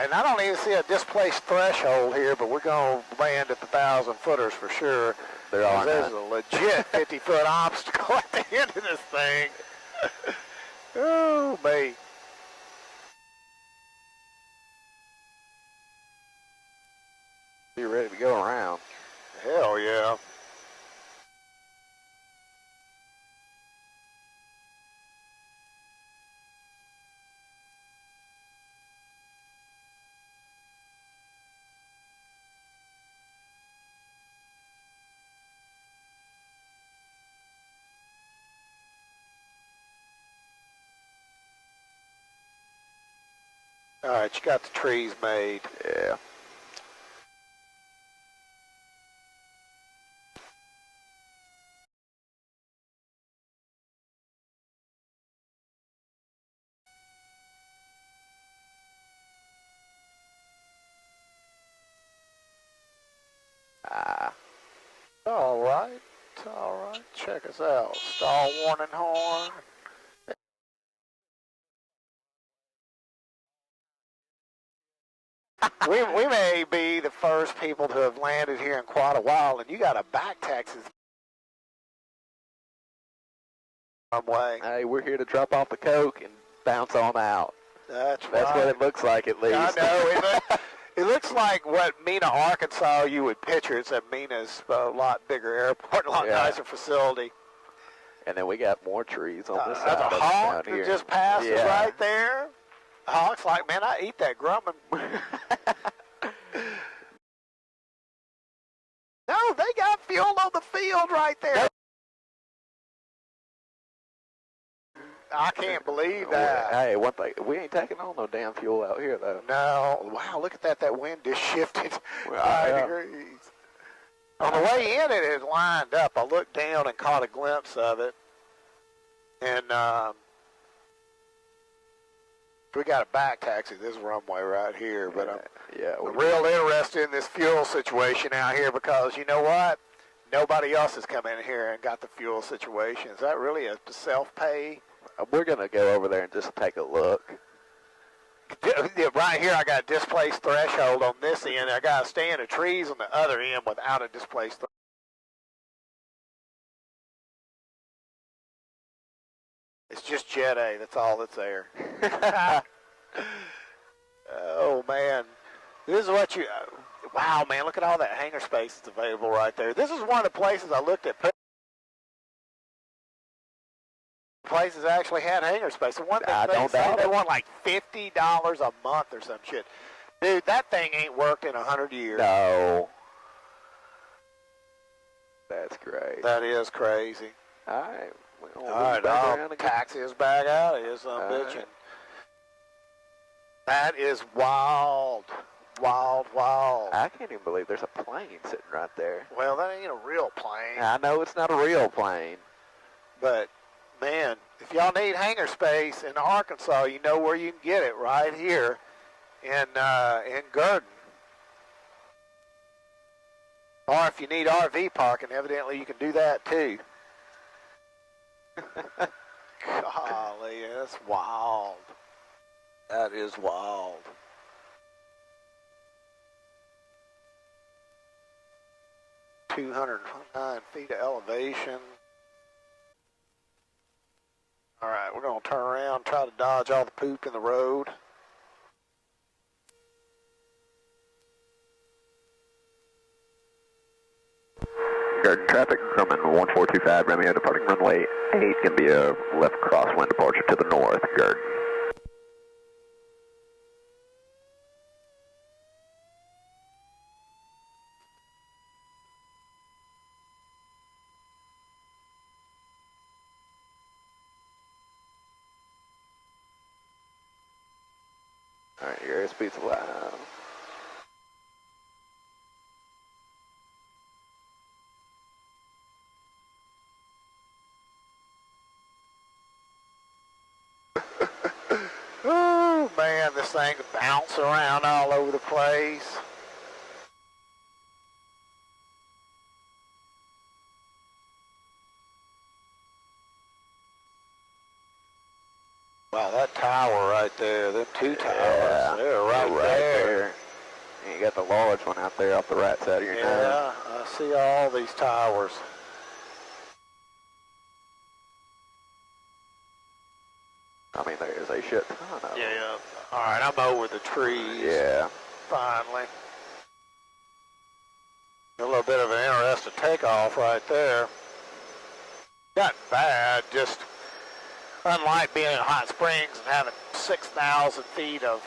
and I don't even see a displaced threshold here, but we're going to land at the 1,000-footers for sure. There's a legit 50-foot obstacle at the end of this thing. Oh, mate. You ready to go around? Hell yeah. All right, you got the trees made. Yeah. All right, all right. Check us out. Stall warning horn. we may be the first people to have landed here in quite a while, and you got a back taxi way. Hey, we're here to drop off the Coke and bounce on out. That's what it looks like, at least. I know. It looks like what Mena, Arkansas, you would picture. It's a Mena's a lot bigger airport, a lot nicer facility. And then we got more trees on this side. There's a hawk that just passes right there. The hawk's like, man, I eat that grumman. No, they got fuel on the field right there. I can't believe that. Hey, one thing, we ain't taking on no damn fuel out here, though. No. Wow, look at that. That wind just shifted 5 degrees. On the way in, it had lined up. I looked down and caught a glimpse of it. And we got a back taxi this runway right here. But I'm real interested in this fuel situation out here because, you know what? Nobody else has come in here and got the fuel situation. Is that really a self-pay? We're going to go over there and just take a look. Right here, I got a displaced threshold on this end. I got a stand of trees on the other end without a displaced threshold. It's just Jet A. That's all that's there. Oh, man. This is what you... wow, man, look at all that hangar space that's available right there. This is one of the places I looked at. Places actually had hangar space. And one thing they want like $50 a month or some shit. Dude, that thing ain't worked in 100 years. No. That's great. That is crazy. All right. All right, I'll taxi us back out of here, son of a bitch. That is wild. Wild, wild. I can't even believe there's a plane sitting right there. Well, that ain't a real plane. I know it's not a real plane. But, man, if y'all need hangar space in Arkansas, you know where you can get it right here in Gurdon. Or if you need RV parking, evidently you can do that too. Golly, that's wild. That is wild. $209 feet of elevation. All right, we're going to turn around and try to dodge all the poop in the road. Gurden traffic, Grumman 1425, Romeo departing runway 8, can be a left crosswind departure to the north, Gurden. Alright, your airspeed's allowed. Oh, man, this thing could bounce around all over the place. Wow, that tower right there. Them 2 towers. Yeah, They're right there. And you got the large one out there off the right side of your nose. Yeah, I see all these towers. I mean, there's a shit ton of them. Yeah. All right, I'm over the trees. Yeah. Finally. A little bit of an interesting takeoff right there. Not bad, just unlike being in Hot Springs and having 6,000 feet of